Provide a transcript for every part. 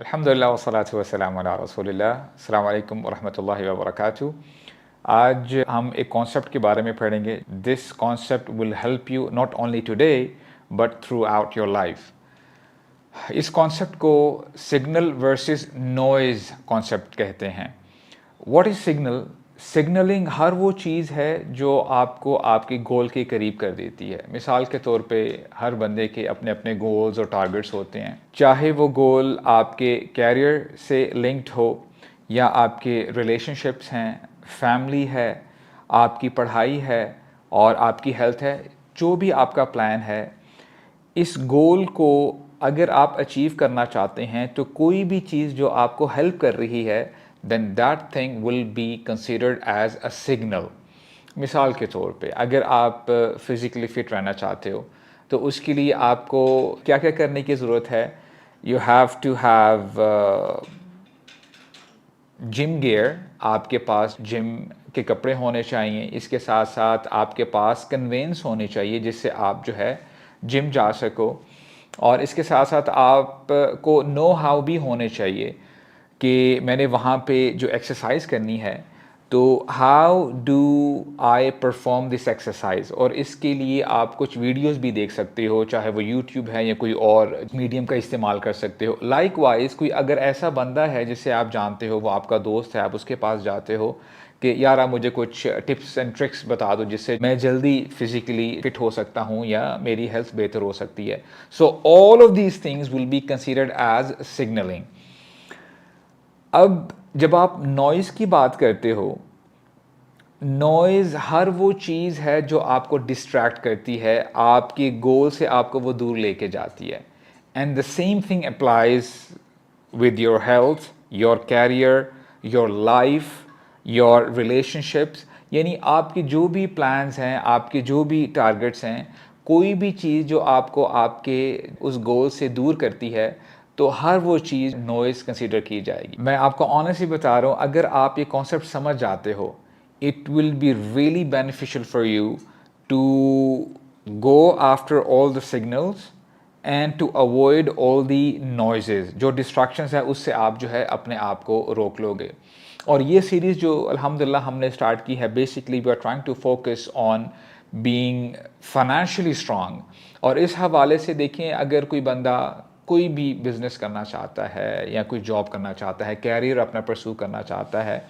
अल्हम्दुलिल्लाह वस्सलातु वस्सलामु अला रसूलिल्लाह। अस्सलामु अलैकुम वरहमतुल्लाहि वबरकातुहू। आज हम एक कॉन्सेप्ट के बारे में पढ़ेंगे। This concept will help you not only today but through out your life. इस कॉन्सेप्ट को सिग्नल वर्सेस नॉइज़ कॉन्सेप्ट कहते हैं। What is signal? सिग्नलिंग हर वो चीज़ है जो आपको आपके गोल के करीब कर देती है। मिसाल के तौर पे हर बंदे के अपने अपने गोल्स और टारगेट्स होते हैं, चाहे वो गोल आपके कैरियर से लिंक्ड हो या आपके रिलेशनशिप्स हैं, फैमिली है, आपकी पढ़ाई है और आपकी हेल्थ है। जो भी आपका प्लान है, इस गोल को अगर आप अचीव करना चाहते हैं तो कोई भी चीज़ जो आपको हेल्प कर रही है, then that thing will be considered as a signal। मिसाल के तौर पे अगर आप फिज़िकली फ़िट रहना चाहते हो तो उसके लिए आपको क्या क्या करने की ज़रूरत है? You have to have gym gear, आपके पास जिम के कपड़े होने चाहिए। इसके साथ साथ आपके पास कन्वेंस होने चाहिए जिससे आप जो है जिम जा सको। और इसके साथ साथ आपको नो हाउ भी होने चाहिए कि मैंने वहाँ पे जो एक्सरसाइज करनी है तो how do I perform this exercise. और इसके लिए आप कुछ वीडियोस भी देख सकते हो, चाहे वो यूट्यूब है या कोई और मीडियम का इस्तेमाल कर सकते हो। लाइकवाइज कोई अगर ऐसा बंदा है जिसे आप जानते हो, वो आपका दोस्त है, आप उसके पास जाते हो कि यार आप मुझे कुछ टिप्स एंड ट्रिक्स बता दो जिससे मैं जल्दी फिजिकली फिट हो सकता हूँ या मेरी हेल्थ बेहतर हो सकती है। So all of these things will be considered as signalling. अब जब आप नॉइज़ की बात करते हो, नॉइज़ हर वो चीज़ है जो आपको डिस्ट्रैक्ट करती है, आपके गोल से आपको वो दूर लेके जाती है। And the same thing applies with your health, your career, your life, your relationships. यानी आपके जो भी प्लान्स हैं, आपके जो भी टारगेट्स हैं, कोई भी चीज़ जो आपको आपके उस गोल से दूर करती है, तो हर वो चीज़ नॉइज़ कंसीडर की जाएगी। मैं आपको ऑनेस्टली बता रहा हूँ, अगर आप ये कॉन्सेप्ट समझ जाते हो, it will be really beneficial for you to go after all the signals and to avoid all the noises। जो distractions है उससे आप जो है अपने आप को रोक लोगे। और ये सीरीज़ जो अल्हम्दुलिल्लाह हमने स्टार्ट की है, basically we are trying to focus on being financially strong. और इस हवाले से देखें, अगर कोई बंदा कोई भी बिज़नेस करना चाहता है या कोई जॉब करना चाहता है, कैरियर अपना परस्यू करना चाहता है,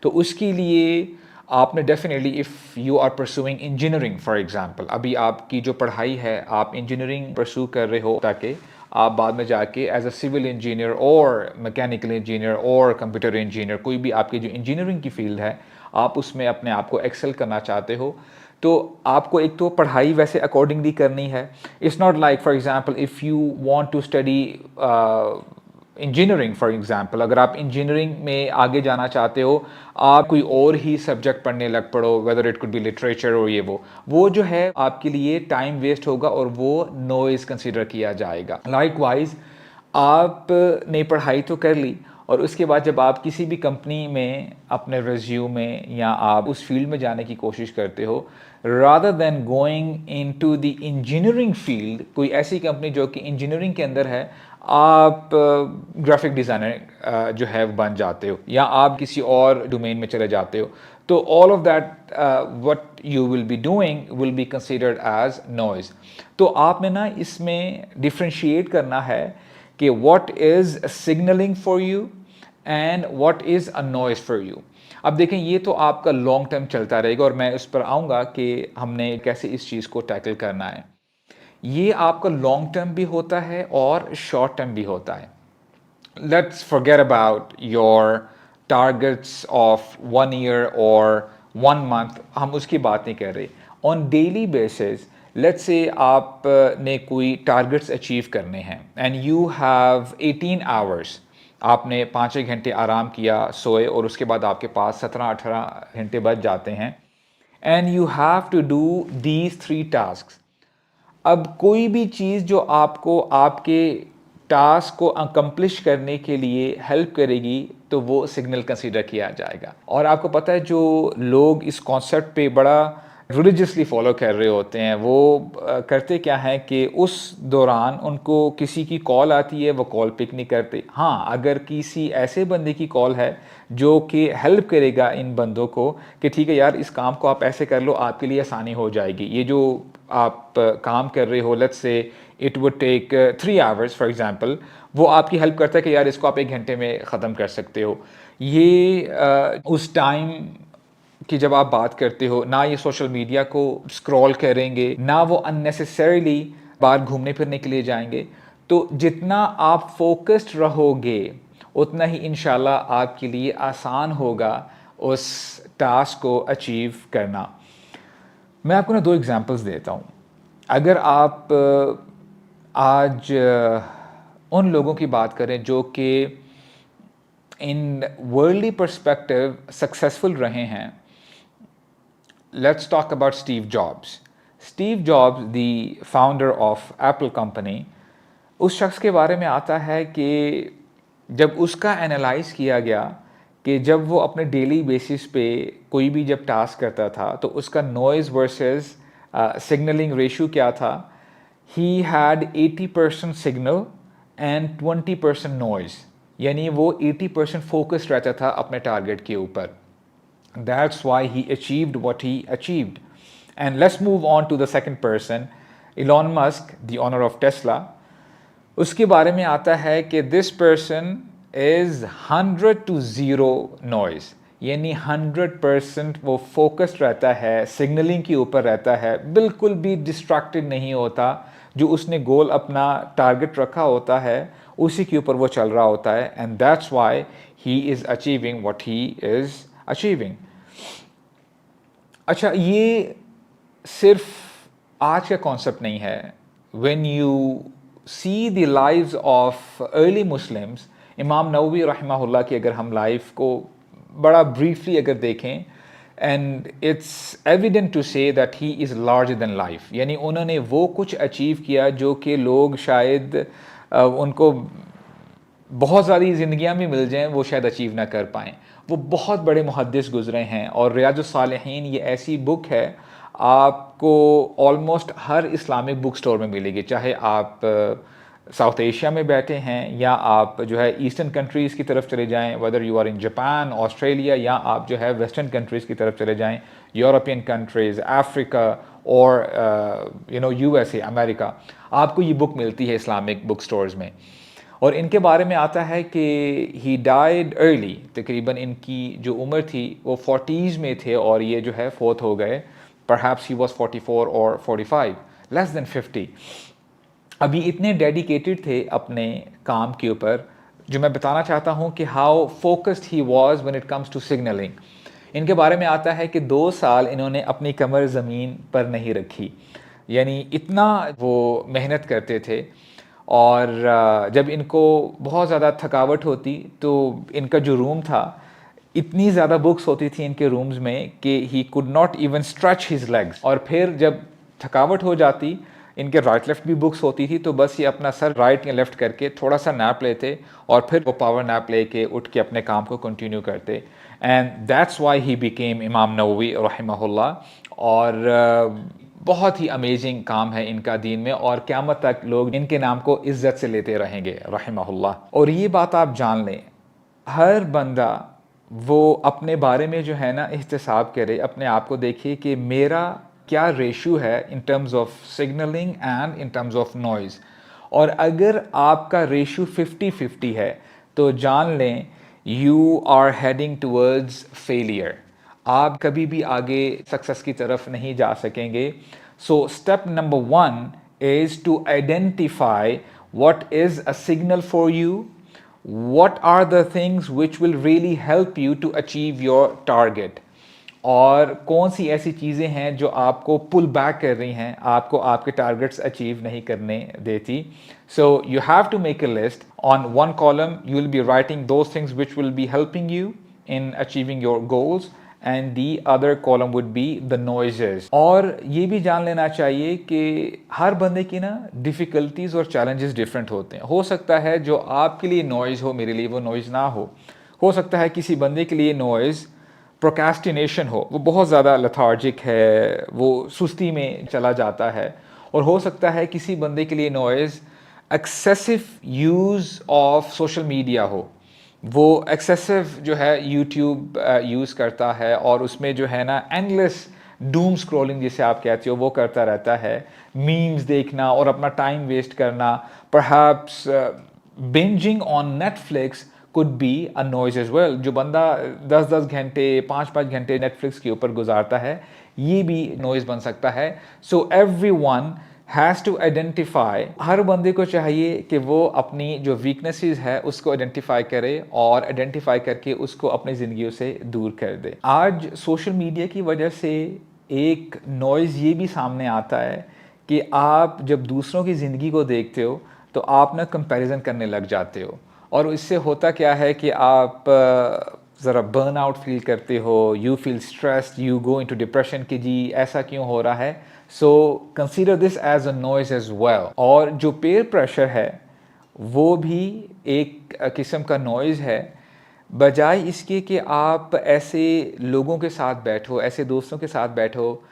तो उसके लिए आपने definitely, if you are pursuing engineering for example, अभी आपकी जो पढ़ाई है आप इंजीनियरिंग परस्यू कर रहे हो ताकि आप बाद में जाके एज अ सिविल इंजीनियर और मैकेनिकल इंजीनियर और कंप्यूटर इंजीनियर, कोई भी आपकी जो इंजीनियरिंग की फील्ड है, आप उसमें अपने आप को एक्सेल करना चाहते हो, तो आपको एक तो पढ़ाई वैसे अकॉर्डिंगली करनी है। It's not like for example if you want to study engineering for example, अगर आप इंजीनियरिंग में आगे जाना चाहते हो, आप कोई और ही सब्जेक्ट पढ़ने लग पड़ो, whether it could be literature और ये वो जो है आपके लिए टाइम वेस्ट होगा और वो नॉइज़ कंसीडर किया जाएगा। लाइकवाइज आपने पढ़ाई तो कर ली और उसके बाद जब आप किसी भी कंपनी में अपने रिज्यूमे या आप उस फील्ड में जाने की कोशिश करते हो, rather than going into the engineering field, कोई ऐसी कंपनी जो कि इंजीनियरिंग के अंदर है, आप ग्राफिक डिज़ाइनर जो है बन जाते हो या आप किसी और डोमेन में चले जाते हो, तो all of that what you will be doing will be considered as noise. तो आपने ना इसमें डिफ्रेंशिएट करना है कि what is signalling for you and what is a noise for you. अब देखें, ये तो आपका लॉन्ग टर्म चलता रहेगा और मैं उस पर आऊँगा कि हमने कैसे इस चीज़ को टैकल करना है। ये आपका लॉन्ग टर्म भी होता है और शॉर्ट टर्म भी होता है। Let's forget about your targets of 1 year और 1 मंथ, हम उसकी बात नहीं कर रहे। On daily basis, let's say आपने कोई टारगेट्स अचीव करने हैं एंड यू हैव 18 आवर्स, आपने 5 घंटे आराम किया, सोए, और उसके बाद आपके पास 17-18 घंटे बच जाते हैं and you have to do these 3 task. अब कोई भी चीज़ जो आपको आपके टास्क को अकम्प्लिश करने के लिए हेल्प करेगी तो वो सिग्नल कंसीडर किया जाएगा। और आपको पता है, जो लोग इस कॉन्सेप्ट पे बड़ा रिलीजियसली फॉलो कर रहे होते हैं। वो करते क्या है कि उस दौरान उनको किसी की कॉल आती है, वो कॉल पिक नहीं करते। हाँ, अगर किसी ऐसे बंदे की कॉल है जो कि हेल्प करेगा इन बंदों को कि ठीक है यार, इस काम को आप ऐसे कर लो, आपके लिए आसानी हो जाएगी। ये जो आप काम कर रहे हो, let's say it would take 3 hours for example, वो आपकी हेल्प करता है कि यार इसको आप 1 घंटे में ख़त्म कर सकते हो। ये उस टाइम कि जब आप बात करते हो, ना ये सोशल मीडिया को स्क्रॉल करेंगे, ना वो अननेसेसरीली बाहर घूमने फिरने के लिए जाएंगे। तो जितना आप फोकस्ड रहोगे, उतना ही इंशाल्लाह आपके लिए आसान होगा उस टास्क को अचीव करना। मैं आपको ना 2 एग्जांपल्स देता हूँ। अगर आप आज उन लोगों की बात करें जो कि इन वर्ल्डली पर्सपेक्टिव सक्सेसफुल रहे हैं, let's talk about Steve Jobs. Steve Jobs, the founder of Apple company, उस शख्स के बारे में आता है कि जब उसका एनालाइज किया गया कि जब वो अपने डेली बेसिस पे कोई भी जब टास्क करता था तो उसका नॉइज़ वर्सेस सिग्नलिंग रेशियो क्या था। He had 80% signal and 20% noise, यानी वो 80% फोकस्ड रहता था अपने टारगेट के ऊपर। That's why he achieved what he achieved. And let's move on to the second person, Elon Musk, the owner of Tesla. उसके बारे में आता है कि this person is 100 to 0 noise, यानी 100% वो फोकस्ड रहता है, सिग्नलिंग के ऊपर रहता है, बिल्कुल भी डिस्ट्रैक्टेड नहीं होता। जो उसने गोल अपना टारगेट रखा होता है उसी के ऊपर वो चल रहा होता है। And that's why he is achieving what he is achieving. अच्छा, ये सिर्फ आज का कॉन्सेप्ट नहीं है। When you see the lives of early Muslims, इमाम नववी रहमहुल्लाह की अगर हम लाइफ को बड़ा ब्रीफली अगर देखें, and it's evident to say that he is larger than life, यानी उन्होंने वो कुछ अचीव किया जो कि लोग शायद उनको बहुत सारी ज़िंदगियाँ भी मिल जाएं वो शायद अचीव ना कर पाएँ। वो बहुत बड़े मुहद्दिस गुज़रे हैं और रियाजुस सालिहीन ये ऐसी बुक है आपको ऑलमोस्ट हर इस्लामिक बुक स्टोर में मिलेगी, चाहे आप साउथ एशिया में बैठे हैं या आप जो है ईस्टर्न कंट्रीज़ की तरफ चले जाएं, whether you are in Japan, Australia, या आप जो है वेस्टर्न कंट्रीज़ की तरफ चले जाएं, यूरोपियन कंट्रीज़, अफ्रीका और यूएसए, अमेरिका, आपको ये बुक मिलती है इस्लामिक बुक स्टोर्स में। और इनके बारे में आता है कि ही डाइड अर्ली, तकरीबन इनकी जो उम्र थी वो 40s में थे और ये जो है फोत हो गए, परहैप्स ही वाज 44 और 45, लेस देन 50। अभी इतने डेडिकेटेड थे अपने काम के ऊपर, जो मैं बताना चाहता हूँ कि how focused he was when it comes to signalling. इनके बारे में आता है कि 2 साल इन्होंने अपनी कमर ज़मीन पर नहीं रखी, यानी इतना वो मेहनत करते थे। और जब इनको बहुत ज़्यादा थकावट होती तो इनका जो रूम था, इतनी ज़्यादा बुक्स होती थी इनके रूम्स में कि he could not even stretch his legs. और फिर जब थकावट हो जाती, इनके राइट लेफ्ट भी बुक्स होती थी, तो बस ये अपना सर राइट या लेफ्ट करके थोड़ा सा नैप लेते और फिर वो पावर नैप लेके उठ के अपने काम को कंटिन्यू करते। And that's why he became इमाम नववी रहमहुल्लाह। और बहुत ही अमेजिंग काम है इनका दीन में, और क़यामत तक लोग इनके नाम को इज़्ज़त से लेते रहेंगे रहमहुल्लाह। और ये बात आप जान लें, हर बंदा वो अपने बारे में जो है ना एहतिसाब करे, अपने आप को देखिए कि मेरा क्या रेशो है in terms of signalling and in terms of noise. और अगर आपका रेशो 50-50 है तो जान लें you are heading towards failure, आप कभी भी आगे सक्सेस की तरफ नहीं जा सकेंगे। So step number 1 is to identify what is a signal for you, what are the things which will really help you to achieve your target, और कौन सी ऐसी चीज़ें हैं जो आपको पुल बैक कर रही हैं, आपको आपके टारगेट्स अचीव नहीं करने देती। So you have to make a list. On one column you will be writing those things which will be helping you in achieving your goals, and the other column would be the noises. और ये भी जान लेना चाहिए कि हर बंदे की ना डिफ़िकल्टीज़ और चैलेंजेस डिफरेंट होते हैं। हो सकता है जो आपके लिए नॉइज़ हो मेरे लिए वो नॉइज़ ना हो सकता है किसी बंदे के लिए नॉइज़ प्रोक्रेस्टिनेशन हो, वो बहुत ज़्यादा लेथार्जिक है, वो सुस्ती में चला जाता है। और हो सकता है किसी बंदे के लिए noise excessive use of social media हो, वो एक्सेसिव जो है यूट्यूब यूज़ करता है और उसमें जो है ना एंडलेस डूम स्क्रॉलिंग जिसे आप कहते हो वो करता रहता है, मीम्स देखना और अपना टाइम वेस्ट करना, perhaps binging on Netflix could be a noise as well. जो बंदा 10-10 घंटे 5-5 घंटे नेटफ्लिक्स के ऊपर गुजारता है, ये भी नॉइज बन सकता है। So everyone has to identify, हर बंदे को चाहिए कि वो अपनी जो वीकनेसेस है उसको आइडेंटिफाई करे और आइडेंटिफाई करके उसको अपनी ज़िंदगियों से दूर कर दे। आज सोशल मीडिया की वजह से एक नॉइज़ ये भी सामने आता है कि आप जब दूसरों की ज़िंदगी को देखते हो तो आप ना कंपैरिजन करने लग जाते हो, और इससे होता क्या है कि आप ज़रा बर्न आउट फील करते हो, you feel stressed, you go into depression कि जी ऐसा क्यों हो रहा है। So consider this as a noise as well. और जो पेयर प्रेशर है वो भी एक किस्म का नॉइज़ है। बजाय इसके कि आप ऐसे लोगों के साथ बैठो, ऐसे दोस्तों के साथ बैठो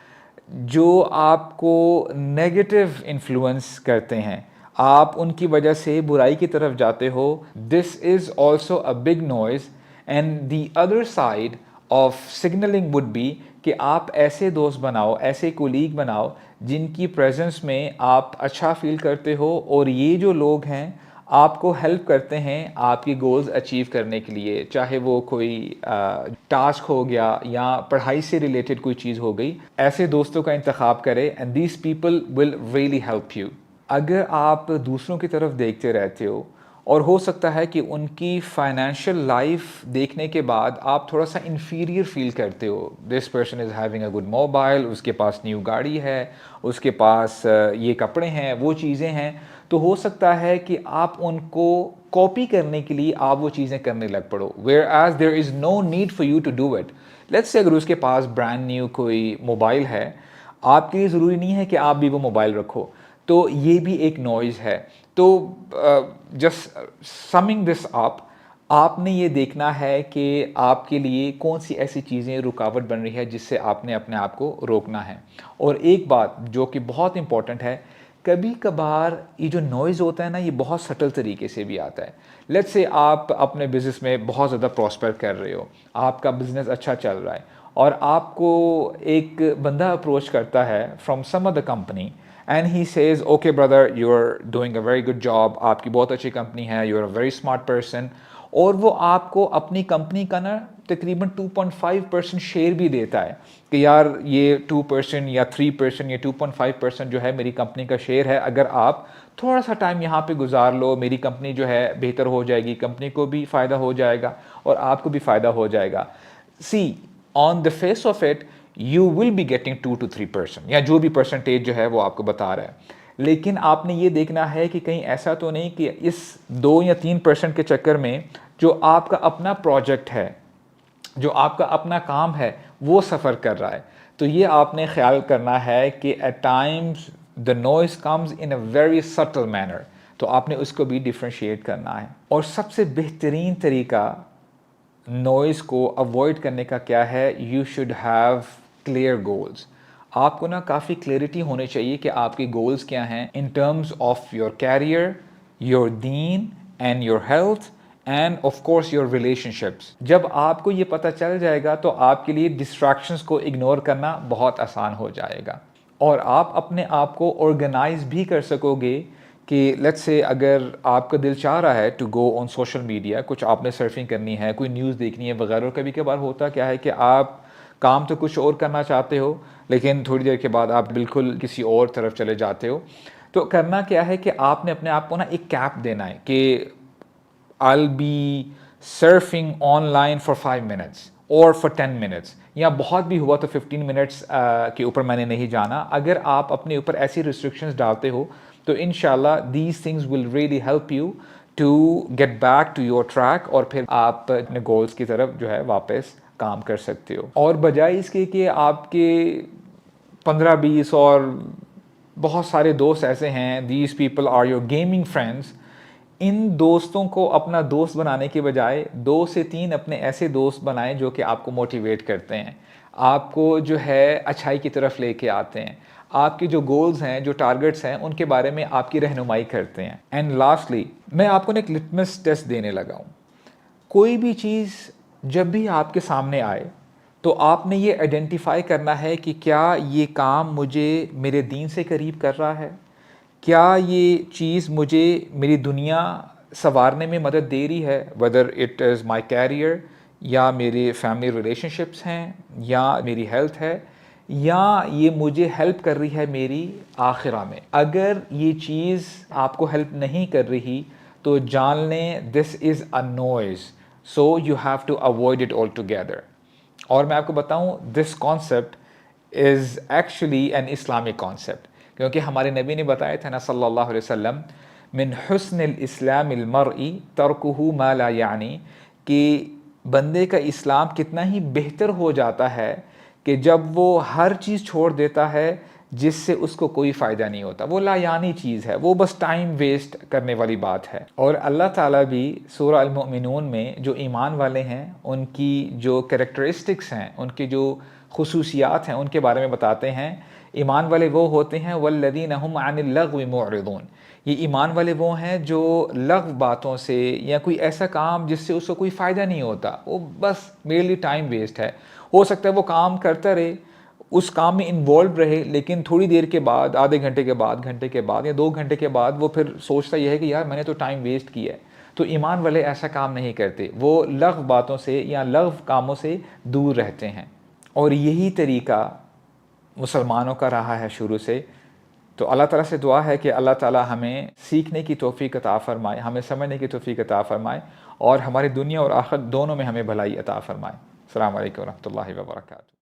जो आपको नेगेटिव इन्फ्लुएंस करते हैं, आप उनकी वजह से बुराई की तरफ जाते हो, this is also a big noise. And the other side of signalling would be कि आप ऐसे दोस्त बनाओ, ऐसे कोलीग बनाओ जिनकी प्रेजेंस में आप अच्छा फील करते हो, और ये जो लोग हैं आपको हेल्प करते हैं आपकी गोल्स अचीव करने के लिए, चाहे वो कोई टास्क हो गया या पढ़ाई से रिलेटेड कोई चीज़ हो गई। ऐसे दोस्तों का इंतखाब करें and these people will really help you. अगर आप दूसरों की तरफ देखते रहते हो और हो सकता है कि उनकी फाइनेंशियल लाइफ देखने के बाद आप थोड़ा सा इन्फीरियर फील करते हो, this person is having a good mobile, उसके पास न्यू गाड़ी है, उसके पास ये कपड़े हैं, वो चीज़ें हैं, तो हो सकता है कि आप उनको कॉपी करने के लिए आप वो चीज़ें करने लग पड़ो, whereas there is no need for you to do it. Let's say अगर उसके पास ब्रांड न्यू कोई मोबाइल है, आपके लिए ज़रूरी नहीं है कि आप भी वो मोबाइल रखो, तो ये भी एक नॉइज़ है। तो जस्ट समिंग दिस अप, आपने ये देखना है कि आपके लिए कौन सी ऐसी चीज़ें रुकावट बन रही है जिससे आपने अपने आप को रोकना है। और एक बात जो कि बहुत इंपॉर्टेंट है, कभी कभार ये जो नॉइज़ होता है ना, ये बहुत सटल तरीके से भी आता है। लेट्स से आप अपने बिज़नेस में बहुत ज़्यादा प्रॉस्पर कर रहे हो, आपका बिज़नेस अच्छा चल रहा है, और आपको एक बंदा अप्रोच करता है from some other company and he says okay brother, you are doing a very good job, आपकी बहुत अच्छी कंपनी है, you are a very smart person, और वो आपको अपनी कंपनी का ना तकरीबन 2.5% शेयर भी देता है कि यार ये 2% या 3% या 2.5% जो है मेरी कंपनी का शेयर है, अगर आप थोड़ा सा टाइम यहाँ पे गुजार लो, मेरी कंपनी जो है बेहतर हो जाएगी, कंपनी को भी फ़ायदा हो जाएगा और आपको भी फ़ायदा हो जाएगा। See, on the face of it you will be getting 2 to 3% या जो भी परसेंटेज जो है वो आपको बता रहा है, लेकिन आपने ये देखना है कि कहीं ऐसा तो नहीं कि इस 2 या 3% के चक्कर में जो आपका अपना प्रोजेक्ट है, जो आपका अपना काम है, वो सफ़र कर रहा है। तो ये आपने ख्याल करना है कि at times the noise comes in a very subtle manner, तो आपने उसको भी डिफ्रेंशिएट करना है। और सबसे बेहतरीन तरीका नॉइज़ को अवॉइड करने का क्या है, you should have clear goals. आपको ना काफ़ी क्लैरिटी होनी चाहिए कि आपके गोल्स क्या हैं in terms of your career, your दीन and your health and of course your relationships. जब आपको ये पता चल जाएगा तो आपके लिए डिस्ट्रैक्शंस को इग्नोर करना बहुत आसान हो जाएगा, और आप अपने आप को ऑर्गेनाइज भी कर सकोगे कि लेट्स से अगर आपका दिल चाह रहा है to go on social media, कुछ आपने सर्फिंग करनी है, कोई न्यूज़ देखनी है वगैरह, और कभी कभार होता क्या है कि आप काम तो कुछ और करना चाहते हो लेकिन थोड़ी देर के बाद आप बिल्कुल किसी और तरफ चले जाते हो। तो करना क्या है कि आपने अपने आप को ना एक कैप देना है कि I'll be surfing online for 5 minutes और for 10 minutes, या बहुत भी हुआ तो 15 मिनट्स के ऊपर मैंने नहीं जाना। अगर आप अपने ऊपर ऐसी रिस्ट्रिक्शंस डालते हो तो इंशाल्लाह these things will really help you to get back to your track, और फिर आप अपने गोल्स की तरफ जो है वापस काम कर सकते हो। और बजाय इसके कि आपके 15-20 और बहुत सारे दोस्त ऐसे हैं, these people are your gaming friends, इन दोस्तों को अपना दोस्त बनाने के बजाय 2 से 3 अपने ऐसे दोस्त बनाएं जो कि आपको मोटिवेट करते हैं, आपको जो है अच्छाई की तरफ लेके आते हैं, आपके जो गोल्स हैं, जो टारगेट्स हैं, उनके बारे में आपकी रहनुमाई करते हैं। एंड लास्टली मैं आपको एक लिटमस टेस्ट देने लगा हूँ। कोई भी चीज़ जब भी आपके सामने आए तो आपने ये आइडेंटिफाई करना है कि क्या ये काम मुझे मेरे दीन से करीब कर रहा है, क्या ये चीज़ मुझे मेरी दुनिया संवारने में मदद दे रही है, whether it is my career या मेरे फैमिली रिलेशनशिप्स हैं या मेरी हेल्थ है, या ये मुझे हेल्प कर रही है मेरी आखिरा में। अगर ये चीज़ आपको हेल्प नहीं कर रही तो जान लें this is a noise, so you have to avoid it altogether. और मैं आपको बताऊं, this concept is actually an Islamic concept, क्योंकि हमारे नबी ने बताया था ना सल्लल्लाहु अलैहि वसल्लम, मिन हुस्निल इस्लामिल मरई तर्कुहु मा ला यानी, कि बंदे का इस्लाम कितना ही बेहतर हो जाता है कि जब वो हर चीज़ छोड़ देता है जिससे उसको कोई फ़ायदा नहीं होता, वो लायानी चीज़ है, वो बस टाइम वेस्ट करने वाली बात है। और अल्लाह ताला भी सूरह अल मोमिनून में जो ईमान वाले हैं उनकी जो कैरेक्टरिस्टिक्स हैं, उनकी जो खुसूसियात हैं, उनके बारे में बताते हैं। ईमान वाले वो होते हैं वल्लज़ीन हुम अनिल लग़्वी मुअरिदून, ये ईमान वाले वो हैं जो लग़्व बातों से या कोई ऐसा काम जिससे उसको कोई फ़ायदा नहीं होता, वो बस मेरली टाइम वेस्ट है। हो सकता है वो काम करता रहे, उस काम में इन्वॉल्व रहे, लेकिन थोड़ी देर के बाद, आधे घंटे के बाद, घंटे के बाद या 2 घंटे के बाद वो फिर सोचता यह है कि यार मैंने तो टाइम वेस्ट किया है। तो ईमान वाले ऐसा काम नहीं करते, वो लग़्व बातों से या लग़्व कामों से दूर रहते हैं। और यही तरीका मुसलमानों का रहा है शुरू से। तो अल्लाह ताला से दुआ है कि अल्लाह ताला हमें सीखने की तौफ़ीक अता फ़रमाए, हमें समझने की तौफ़ीक अता फ़रमाए और हमारी दुनिया और आखिरत दोनों में हमें भलाई अता फ़रमाए। अस्सलामु अलैकुम व रहमतुल्लाहि व बरकातुहू।